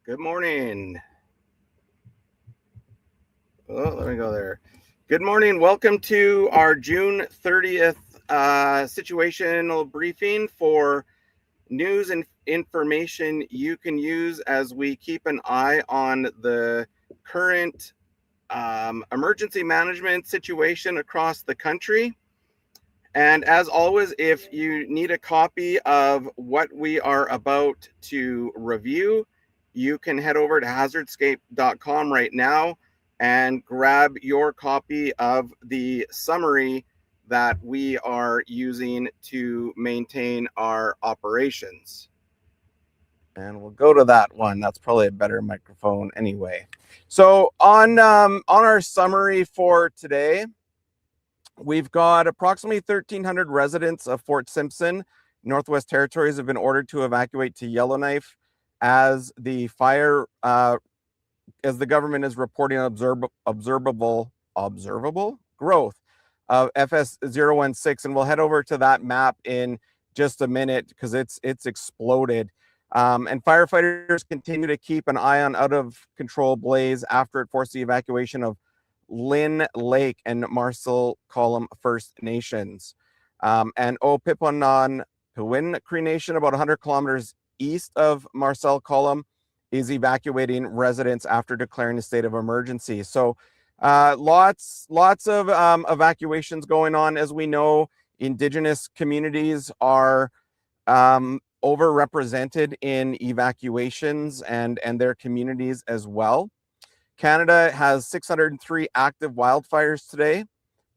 Good morning. Oh, let me go there. Good morning. Welcome to our June 30th situational briefing for news and information you can use as we keep an eye on the current emergency management situation across the country. And as always, if you need a copy of what we are about to review, you can head over to hazardscape.com right now and grab your copy of the summary that we are using to maintain our operations. And we'll go to that one. That's probably a better microphone anyway. So on our summary for today, we've got approximately 1,300 residents of Fort Simpson, Northwest Territories, have been ordered to evacuate to Yellowknife as the fire, as the government is reporting observable growth of FS016, and we'll head over to that map in just a minute because it's exploded. And firefighters continue to keep an eye on out of control blaze after it forced the evacuation of Lynn Lake and Marcel Column First Nations. And Opiponan Pewin Cree Nation, about 100 kilometers east of Marcel Column, is evacuating residents after declaring a state of emergency. So lots of evacuations going on. As we know, Indigenous communities are overrepresented in evacuations and their communities as well. Canada has 603 active wildfires today.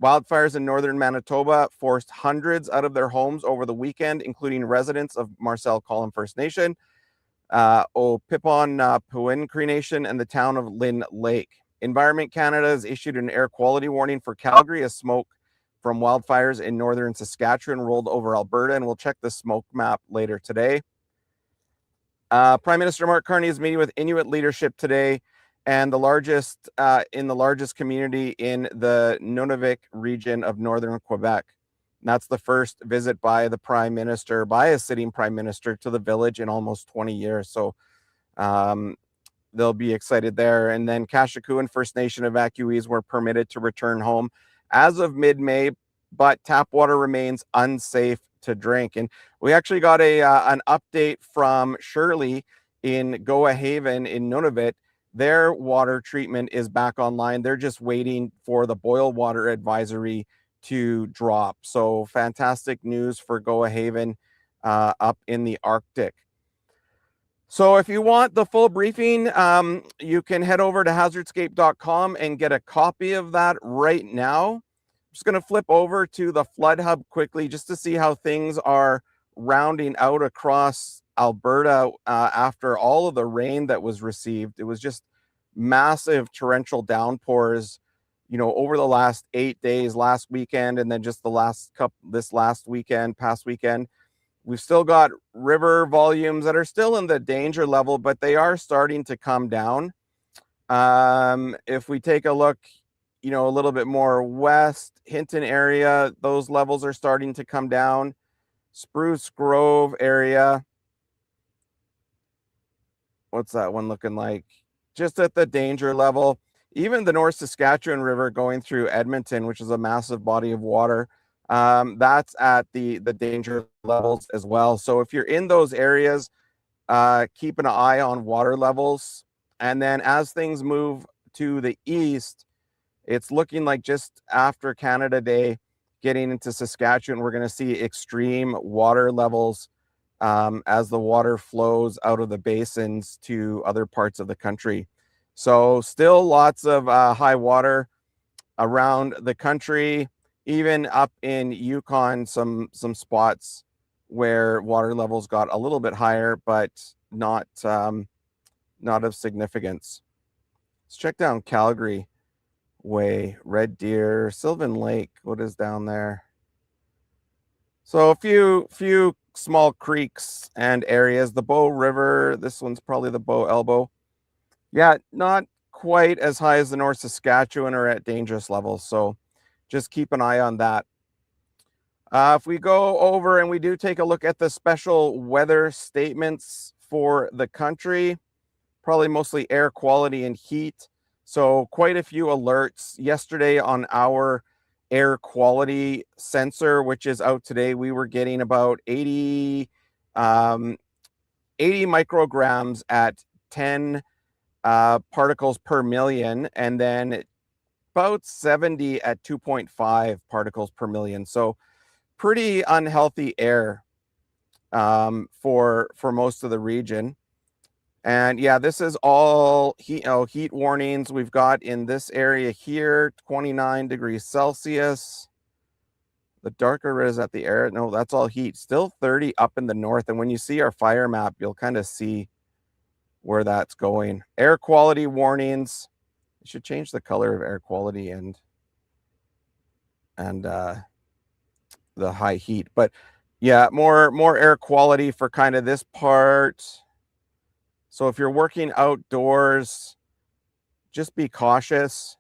Wildfires in northern Manitoba forced hundreds out of their homes over the weekend, including residents of Marcel Column First Nation, Opipon Pewin Cree Nation, and the town of Lynn Lake. Environment Canada has issued an air quality warning for Calgary as smoke from wildfires in northern Saskatchewan rolled over Alberta, and we'll check the smoke map later today. Prime Minister Mark Carney is meeting with Inuit leadership today, and the largest community in the Nunavik region of northern Quebec. And that's the first visit by the Prime Minister, by a sitting Prime Minister, to the village in almost 20 years. So they'll be excited there. And then Kashukuan First Nation evacuees were permitted to return home as of mid-May, but tap water remains unsafe to drink. And we actually got an update from Shirley in Goa Haven in Nunavut. Their water treatment is back online. They're just waiting for the boil water advisory to drop. So fantastic news for Goa Haven up in the Arctic. So if you want the full briefing, you can head over to hazardscape.com and get a copy of that right now. I'm just going to flip over to the Flood Hub quickly just to see how things are rounding out across Alberta after all of the rain that was received. It was just massive torrential downpours, over the last 8 days, last weekend, and then just this past weekend. We've still got river volumes that are still in the danger level, but they are starting to come down. If we take a look, a little bit more west, Hinton area, those levels are starting to come down. Spruce Grove area, what's that one looking like? Just at the danger level. Even the North Saskatchewan River going through Edmonton, which is a massive body of water, that's at the danger levels as well. So if you're in those areas, keep an eye on water levels. And then as things move to the east, it's looking like just after Canada Day, getting into Saskatchewan, we're going to see extreme water levels as the water flows out of the basins to other parts of the country. So still lots of high water around the country, even up in Yukon, some spots where water levels got a little bit higher, but not of significance. Let's check down Calgary way, Red Deer, Sylvan Lake. What is down there? So a few small creeks and areas. The Bow River, this one's probably the Bow Elbow. Yeah, not quite as high as the North Saskatchewan or at dangerous levels. So just keep an eye on that. If we go over and we do take a look at the special weather statements for the country, probably mostly air quality and heat. So quite a few alerts yesterday on our air quality sensor, which is out today. We were getting about 80 micrograms at 10 particles per million, and then about 70 at 2.5 particles per million. So pretty unhealthy air for most of the region. And yeah, this is all heat warnings we've got in this area here, 29 degrees Celsius. The darker it is at the air, no, that's all heat. Still 30 up in the north. And when you see our fire map, you'll kind of see where that's going. Air quality warnings. You should change the color of air quality and the high heat. But yeah, more air quality for kind of this part. So if you're working outdoors, just be cautious.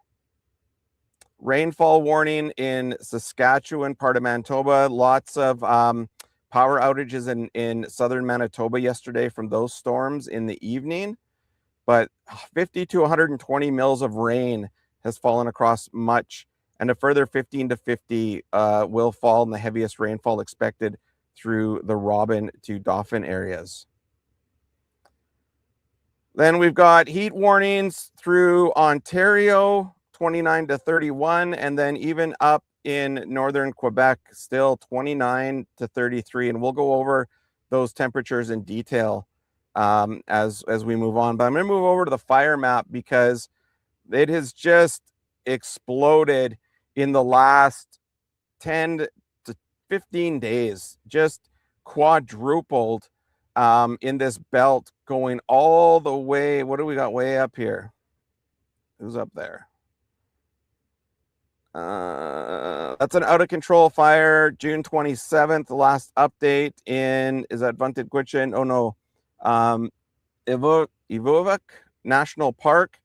Rainfall warning in Saskatchewan, part of Manitoba. Lots of power outages in southern Manitoba yesterday from those storms in the evening. But 50 to 120 mils of rain has fallen across much, and a further 15 to 50 will fall in the heaviest rainfall expected through the Robin to Dauphin areas. Then we've got heat warnings through Ontario, 29 to 31, and then even up in northern Quebec, still 29 to 33. And we'll go over those temperatures in detail as we move on. But I'm going to move over to the fire map because it has just exploded in the last 10 to 15 days, just quadrupled in this belt, going all the way. What do we got way up here? Who's up there? That's an out of control fire, June 27th. The last update is that Vantage Gwich'in? Oh no, Ivuvuk National Park,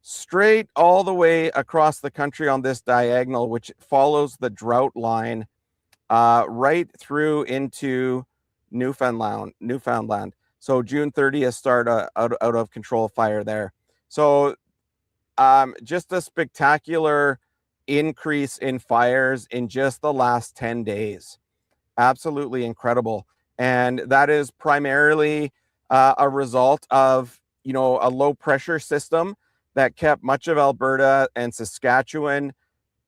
straight all the way across the country on this diagonal, which follows the drought line right through into Newfoundland. So June 30th start out of control fire there. So just a spectacular increase in fires in just the last 10 days. Absolutely incredible. And that is primarily a result of, a low pressure system that kept much of Alberta and Saskatchewan,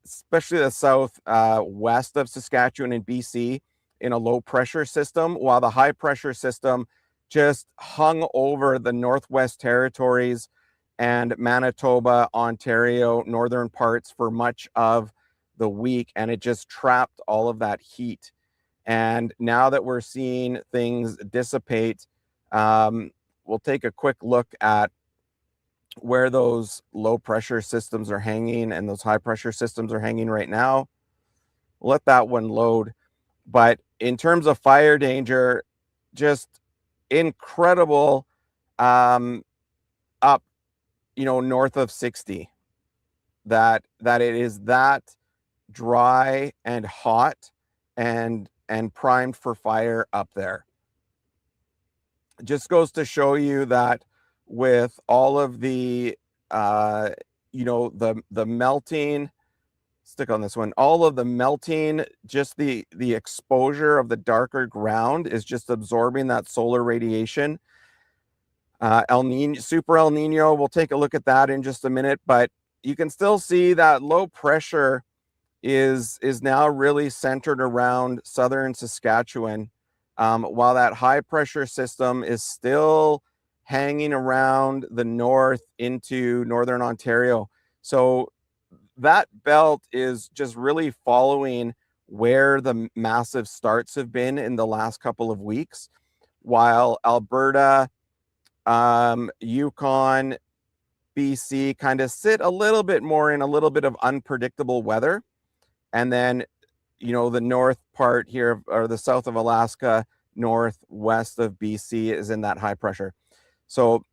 especially the south west of Saskatchewan and BC, in a low pressure system, while the high pressure system just hung over the Northwest Territories and Manitoba, Ontario, northern parts for much of the week, and it just trapped all of that heat. And now that we're seeing things dissipate, we'll take a quick look at where those low pressure systems are hanging and those high pressure systems are hanging right now. We'll let that one load. But in terms of fire danger, just incredible, up, north of 60, that it is that dry and hot and primed for fire up there. It just goes to show you that with all of the the melting, stick on this one, all of the melting, just the exposure of the darker ground is just absorbing that solar radiation. El Nino, super El Nino, we'll take a look at that in just a minute, but you can still see that low pressure is now really centered around southern Saskatchewan, while that high pressure system is still hanging around the north into northern Ontario. So that belt is just really following where the massive starts have been in the last couple of weeks, while Alberta, Yukon, BC kind of sit a little bit more in a little bit of unpredictable weather. And then, the north part here, or the south of Alaska, northwest of BC, is in that high pressure. So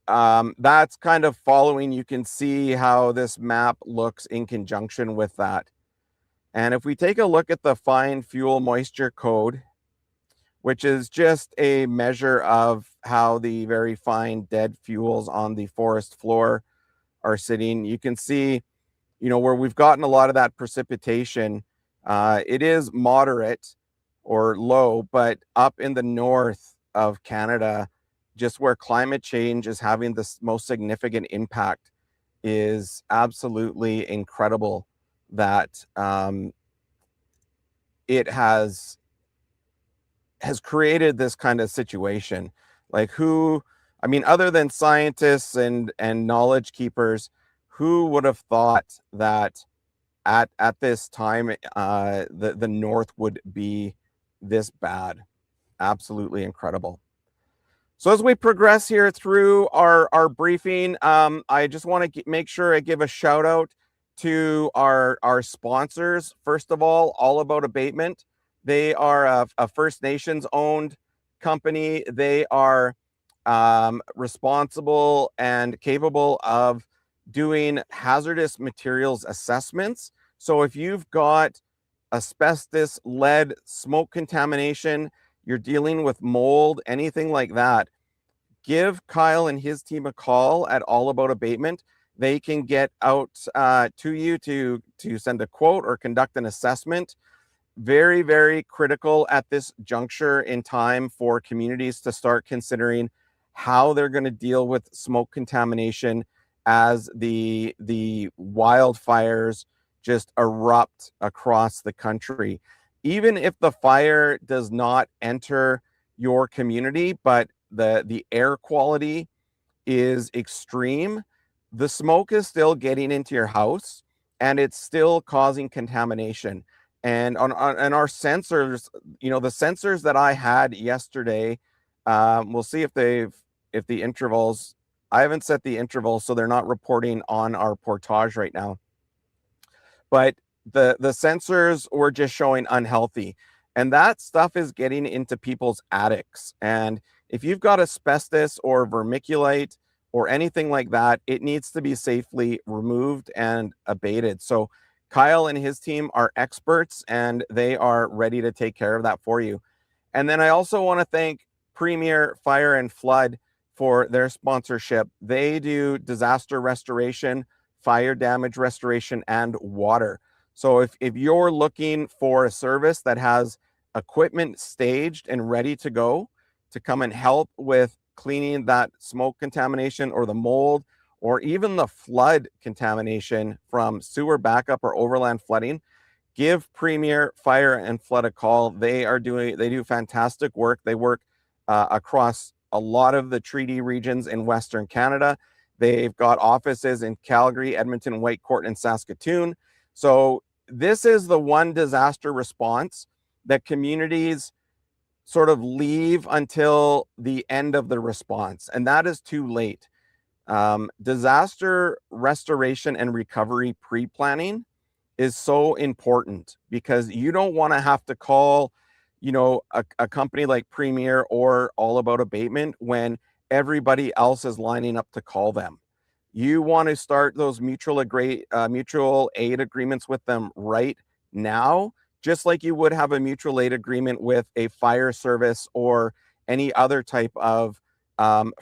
that's kind of following. You can see how this map looks in conjunction with that. And if we take a look at the fine fuel moisture code, which is just a measure of how the very fine dead fuels on the forest floor are sitting. You can see, where we've gotten a lot of that precipitation, it is moderate or low, but up in the north of Canada, just where climate change is having the most significant impact, is absolutely incredible that it has created this kind of situation. Like, other than scientists and knowledge keepers, who would have thought that at this time the north would be this bad? Absolutely incredible. So as we progress here through our briefing, I just want to make sure I give a shout out to our sponsors. First of all About Abatement. They are a First Nations owned company. They are responsible and capable of doing hazardous materials assessments. So if you've got asbestos, lead, smoke contamination, you're dealing with mold, anything like that, give Kyle and his team a call at All About Abatement. They can get out to you to send a quote or conduct an assessment. Very, very critical at this juncture in time for communities to start considering how they're going to deal with smoke contamination as the wildfires just erupt across the country. Even if the fire does not enter your community, but the air quality is extreme, the smoke is still getting into your house and it's still causing contamination. And on our sensors, the sensors that I had yesterday, we'll see if the intervals, I haven't set the intervals, so they're not reporting on our portage right now. But the sensors were just showing unhealthy. And that stuff is getting into people's attics. And if you've got asbestos or vermiculite or anything like that, it needs to be safely removed and abated. So Kyle and his team are experts and they are ready to take care of that for you. And then I also want to thank Premier Fire and Flood for their sponsorship. They do disaster restoration, fire damage restoration, and water. So if you're looking for a service that has equipment staged and ready to go to come and help with cleaning that smoke contamination or the mold or even the flood contamination from sewer backup or overland flooding, give Premier Fire and Flood a call. They do fantastic work. They work across a lot of the treaty regions in Western Canada. They've got offices in Calgary, Edmonton, Whitecourt, and Saskatoon. So this is the one disaster response that communities sort of leave until the end of the response, and that is too late. Disaster restoration and recovery pre-planning is so important because you don't want to have to call, a company like Premier or All About Abatement when everybody else is lining up to call them. You want to start those mutual aid agreements with them right now, just like you would have a mutual aid agreement with a fire service or any other type of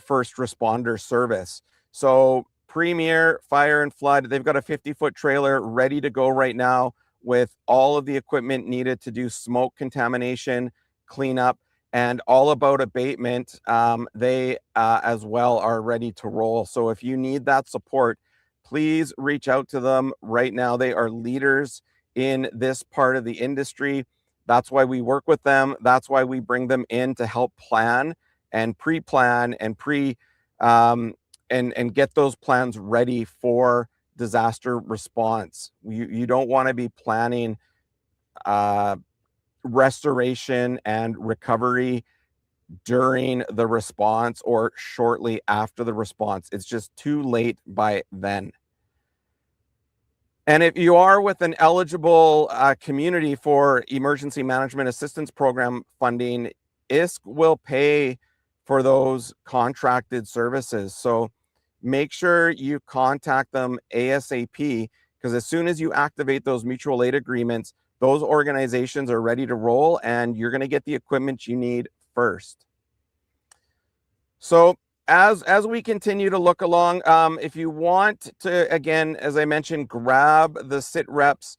first responder service. So Premier Fire and Flood, they've got a 50-foot trailer ready to go right now with all of the equipment needed to do smoke contamination cleanup. And All About Abatement, they as well are ready to roll. So if you need that support, please reach out to them right now. They are leaders in this part of the industry. That's why we work with them. That's why we bring them in to help plan and pre-plan and and get those plans ready for disaster response. You don't want to be planning restoration and recovery during the response or shortly after the response. It's just too late by then. And if you are with an eligible community for Emergency Management Assistance Program funding, ISC will pay for those contracted services. So make sure you contact them ASAP, because as soon as you activate those mutual aid agreements, those organizations are ready to roll and you're going to get the equipment you need 1st. So as we continue to look along, if you want to, again, as I mentioned, grab the sit reps.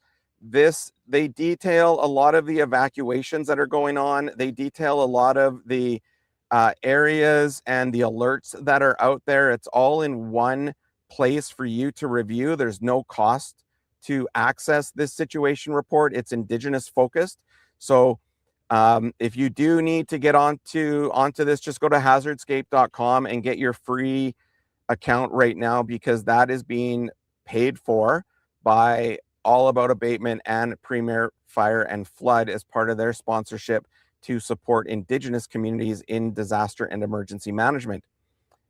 They detail a lot of the evacuations that are going on. They detail a lot of the areas and the alerts that are out there. It's all in one place for you to review. There's no cost to access this situation report. It's Indigenous focused. So if you do need to get onto this, just go to hazardscape.com and get your free account right now, because that is being paid for by All About Abatement and Premier Fire and Flood as part of their sponsorship to support Indigenous communities in disaster and emergency management.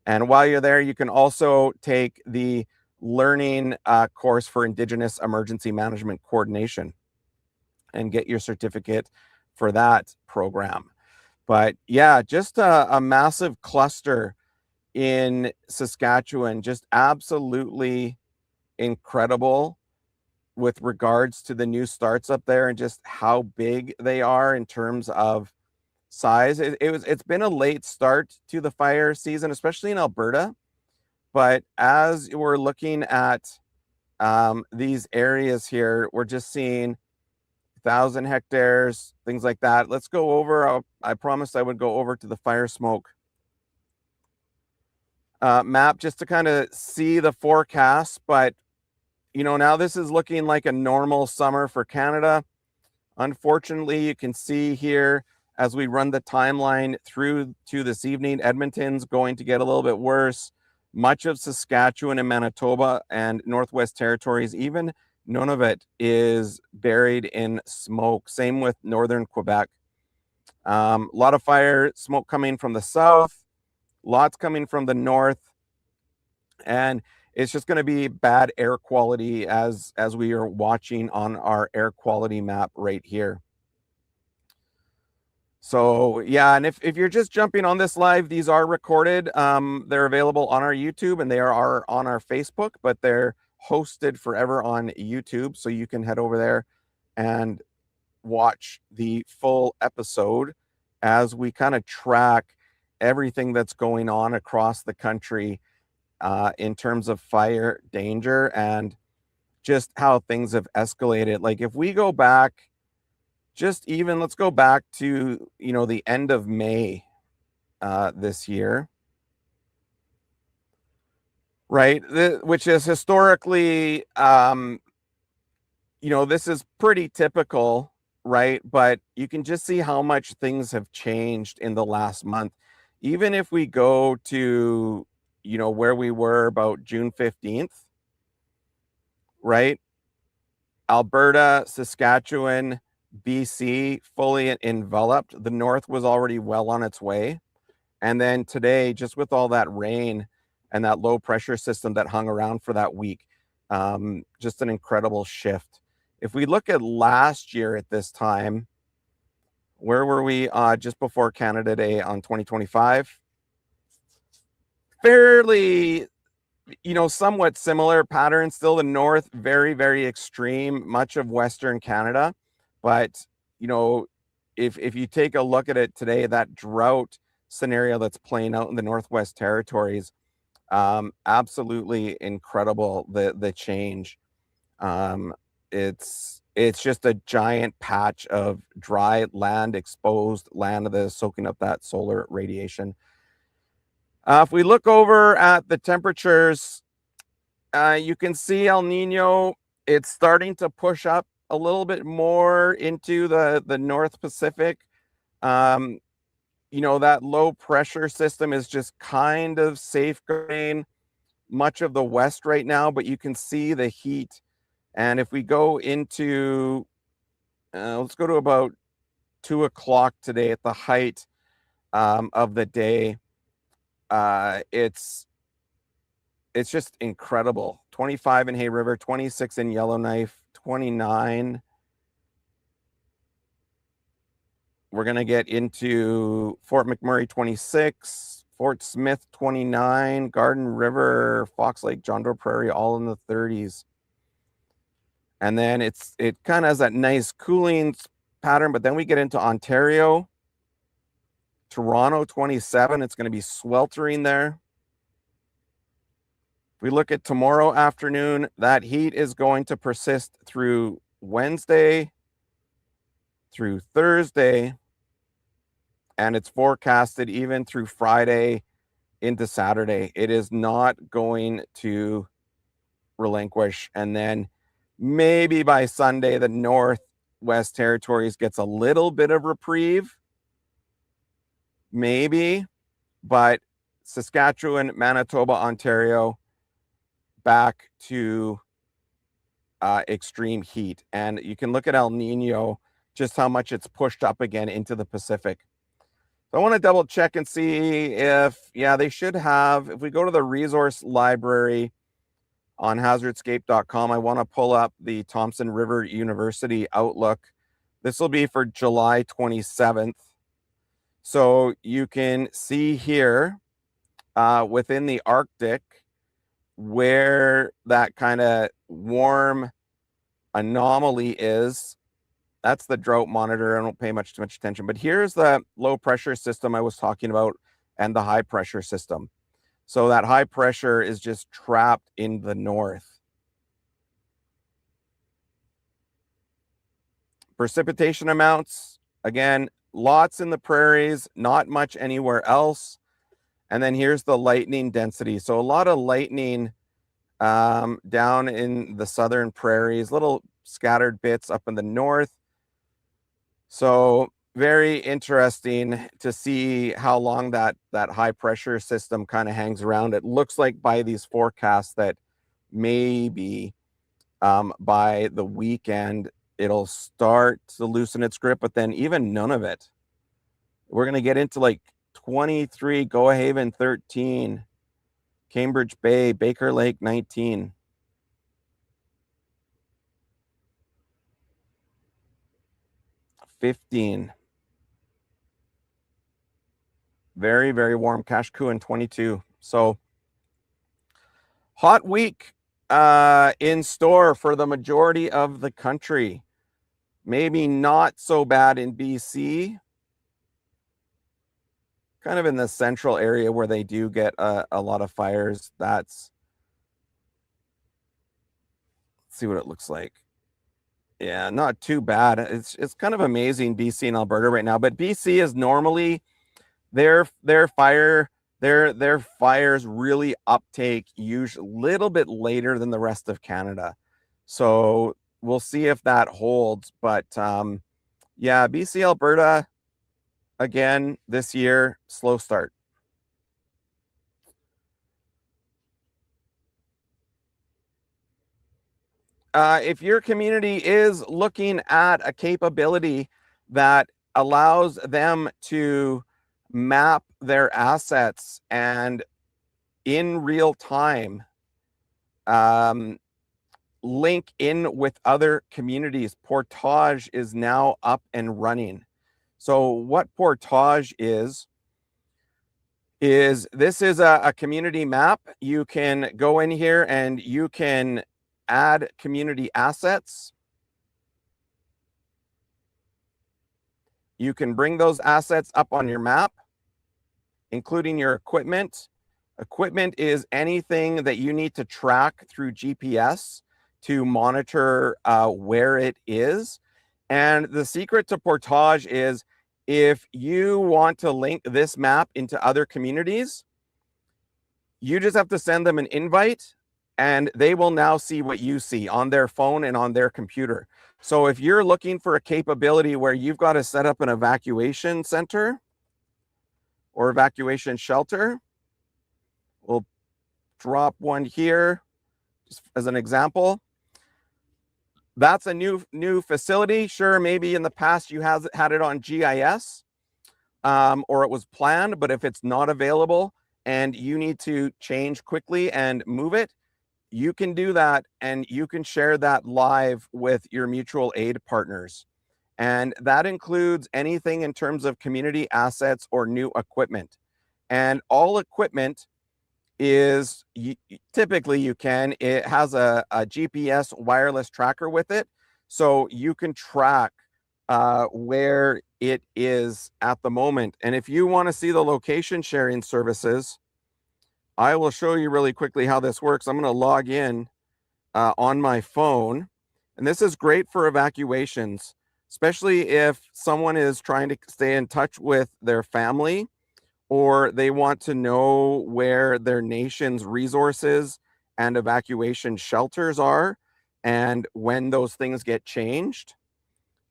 And while you're there, you can also take the learning course for Indigenous Emergency Management Coordination and get your certificate for that program. But yeah, just a massive cluster in Saskatchewan, just absolutely incredible with regards to the new starts up there and just how big they are in terms of size. It's been a late start to the fire season, especially in Alberta. But as we're looking at these areas here, we're just seeing 1,000 hectares, things like that. Let's go over. I promised I would go over to the fire smoke map just to kind of see the forecast. But now this is looking like a normal summer for Canada. Unfortunately, you can see here as we run the timeline through to this evening, Edmonton's going to get a little bit worse. Much of Saskatchewan and Manitoba and Northwest Territories, even Nunavut, is buried in smoke. Same with northern Quebec. A lot of fire smoke coming from the south, lots coming from the north, and it's just going to be bad air quality as we are watching on our air quality map right here. So yeah, and if you're just jumping on this live, these are recorded. They're available on our YouTube and they are on our Facebook, but they're hosted forever on YouTube. So you can head over there and watch the full episode as we kind of track everything that's going on across the country in terms of fire danger and just how things have escalated. Like if we go back, let's go back to, the end of May this year, right? Which is historically, this is pretty typical, right? But you can just see how much things have changed in the last month. Even if we go to, where we were about June 15th, right? Alberta, Saskatchewan, BC, fully enveloped. The north was already well on its way. And then today, just with all that rain and that low pressure system that hung around for that week, just an incredible shift. If we look at last year at this time, where were we just before Canada Day on 2025? Fairly, somewhat similar pattern. Still the north, very, very extreme, much of Western Canada. But, if you take a look at it today, that drought scenario that's playing out in the Northwest Territories, absolutely incredible, the change. It's just a giant patch of dry land, exposed land that is soaking up that solar radiation. If we look over at the temperatures, you can see El Nino, it's starting to push up a little bit more into the North Pacific. That low pressure system is just kind of safeguarding much of the west right now, but you can see the heat. And if we go into, let's go to about 2 o'clock today at the height of the day, it's just incredible. 25 in Hay River, 26 in Yellowknife, 29. We're going to get into Fort McMurray, 26, Fort Smith, 29, Garden River, Fox Lake, John Doe Prairie, all in the 30s. And then it kind of has that nice cooling pattern, but then we get into Ontario, Toronto 27, it's going to be sweltering there. If we look at tomorrow afternoon, that heat is going to persist through Wednesday, through Thursday, and it's forecasted even through Friday into Saturday. It is not going to relinquish. And then maybe by Sunday, the Northwest Territories gets a little bit of reprieve. Maybe, but Saskatchewan, Manitoba, Ontario, back to extreme heat. And you can look at El Nino, just how much it's pushed up again into the Pacific. So I want to double check and see if, yeah, they should have, if we go to the resource library on hazardscape.com, I want to pull up the Thompson River University Outlook. This will be for July 27th. So you can see here within the Arctic where that kind of warm anomaly is. That's the drought monitor. I don't pay too much attention, but here's the low pressure system I was talking about and the high pressure system. So that high pressure is just trapped in the north. Precipitation amounts, again, lots in the prairies, not much anywhere else. And then here's the lightning density. So a lot of lightning down in the southern prairies, little scattered bits up in the north. So very interesting to see how long that high pressure system kind of hangs around. It looks like by these forecasts that maybe by the weekend, it'll start to loosen its grip, but then even none of it. We're going to get into like 23, Goahaven 13, Cambridge Bay, Baker Lake 19. Very, very warm. Kashkuin 22. So hot week in store for the majority of the country. Maybe not so bad in BC. Kind of in the central area where they do get a lot of fires. Let's see what it looks like. Yeah, not too bad. It's kind of amazing, BC and Alberta right now. But BC is normally their fires really uptake usually a little bit later than the rest of Canada. So we'll see if that holds. But yeah, BC, Alberta, again, this year, slow start. If your community is looking at a capability that allows them to map their assets and in real time link in with other communities, Portage is now up and running. So what Portage is this is a community map. You can go in here and you can add community assets. You can bring those assets up on your map, including your equipment. Equipment is anything that you need to track through GPS to monitor where it is. And the secret to Portage is if you want to link this map into other communities, you just have to send them an invite and they will now see what you see on their phone and on their computer. So if you're looking for a capability where you've got to set up an evacuation center or evacuation shelter, we'll drop one here just as an example. That's a new facility. Sure, maybe in the past you had it on GIS or it was planned, but if it's not available and you need to change quickly and move it, you can do that and you can share that live with your mutual aid partners. And that includes anything in terms of community assets or new equipment. And all equipment is typically it has a GPS wireless tracker with it. So you can track where it is at the moment. And if you want to see the location sharing services, I will show you really quickly how this works. I'm going to log in on my phone. And this is great for evacuations, especially if someone is trying to stay in touch with their family, or they want to know where their nation's resources and evacuation shelters are and when those things get changed.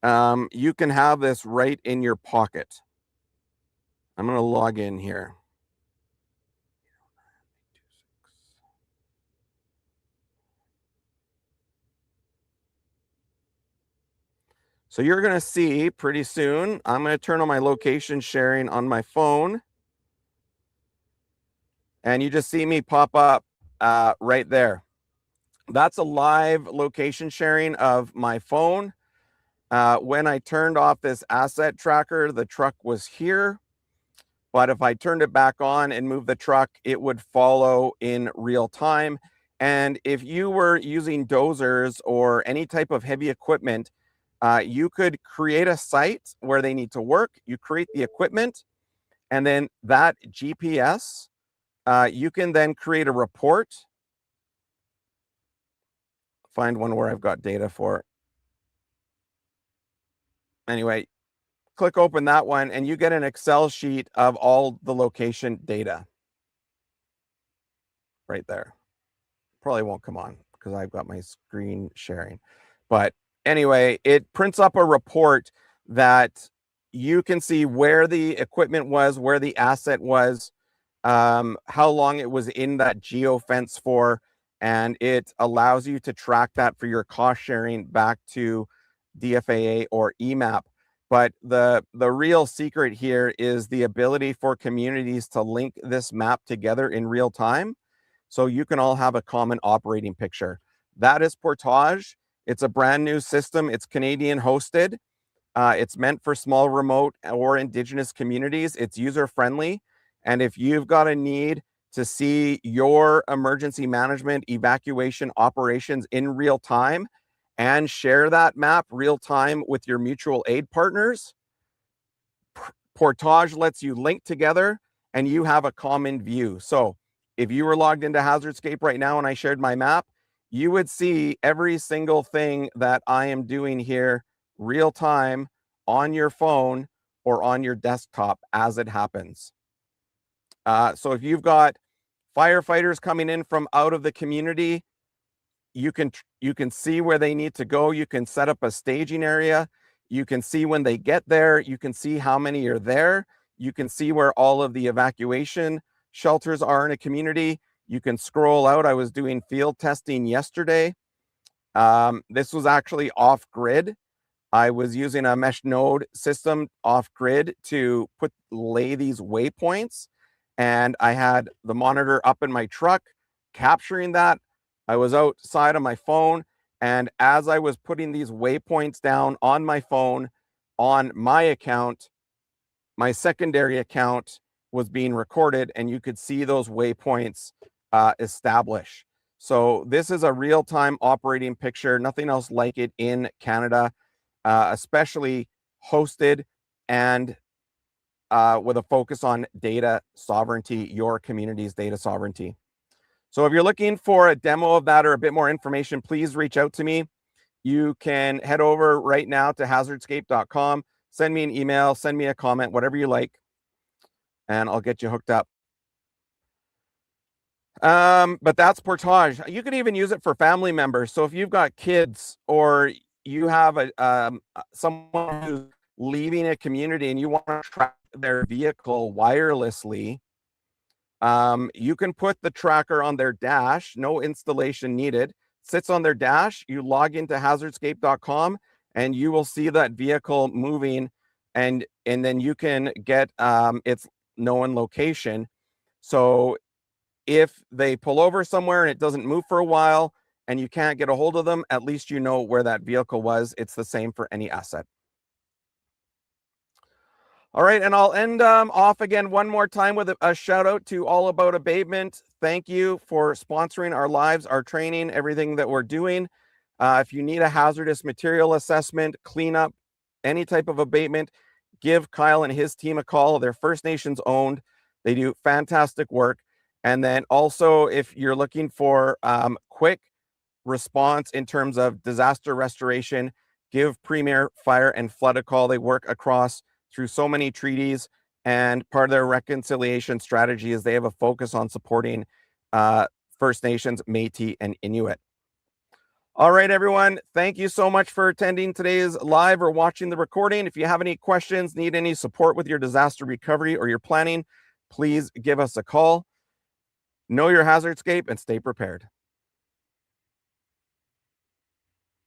You can have this right in your pocket. I'm going to log in here. So you're going to see pretty soon, I'm going to turn on my location sharing on my phone. And you just see me pop up right there. That's a live location sharing of my phone. When I turned off this asset tracker, the truck was here. But if I turned it back on and moved the truck, it would follow in real time. And if you were using dozers or any type of heavy equipment, you could create a site where they need to work. You create the equipment, and then that GPS, you can then create a report. Find one where I've got data for it. Anyway, click open that one, and you get an Excel sheet of all the location data right there. Probably won't come on because I've got my screen sharing. But anyway, it prints up a report that you can see where the equipment was, where the asset was, how long it was in that geofence for, and it allows you to track that for your cost sharing back to DFAA or EMAP. But the real secret here is the ability for communities to link this map together in real time, so you can all have a common operating picture. That is Portage. It's a brand new system. It's Canadian hosted. It's meant for small, remote, or Indigenous communities. It's user friendly. And if you've got a need to see your emergency management evacuation operations in real time and share that map real time with your mutual aid partners, Portage lets you link together and you have a common view. So if you were logged into HazardScape right now and I shared my map, you would see every single thing that I am doing here real time on your phone or on your desktop as it happens. So if you've got firefighters coming in from out of the community, you can see where they need to go. You can set up a staging area. You can see when they get there. You can see how many are there. You can see where all of the evacuation shelters are in a community. You can scroll out. I was doing field testing yesterday. This was actually off grid. I was using a mesh node system off grid to lay these waypoints. And I had the monitor up in my truck capturing that. I was outside on my phone. And as I was putting these waypoints down on my phone, on my account, my secondary account was being recorded, and you could see those waypoints establish. So this is a real-time operating picture, nothing else like it in Canada, especially hosted and with a focus on data sovereignty, your community's data sovereignty. So if you're looking for a demo of that or a bit more information, please reach out to me. You can head over right now to hazardscape.com, send me an email, send me a comment, whatever you like, and I'll get you hooked up. But that's Portage. You can even use it for family members. So if you've got kids or you have someone who's leaving a community and you want to track their vehicle wirelessly, you can put the tracker on their dash, no installation needed, sits on their dash. You log into hazardscape.com and you will see that vehicle moving, and then you can get its known location. So if they pull over somewhere and it doesn't move for a while and you can't get a hold of them, at least you know where that vehicle was. It's the same for any asset. All right, and I'll end off again one more time with a shout out to All About Abatement. Thank you for sponsoring our lives, our training, everything that we're doing. If you need a hazardous material assessment, cleanup, any type of abatement, give Kyle and his team a call. They're First Nations owned. They do fantastic work. And then also, if you're looking for quick response in terms of disaster restoration, give Premier Fire and Flood a call. They work across through so many treaties, and part of their reconciliation strategy is they have a focus on supporting First Nations, Métis, and Inuit. All right, everyone. Thank you so much for attending today's live or watching the recording. If you have any questions, need any support with your disaster recovery or your planning, please give us a call. Know your hazardscape and stay prepared.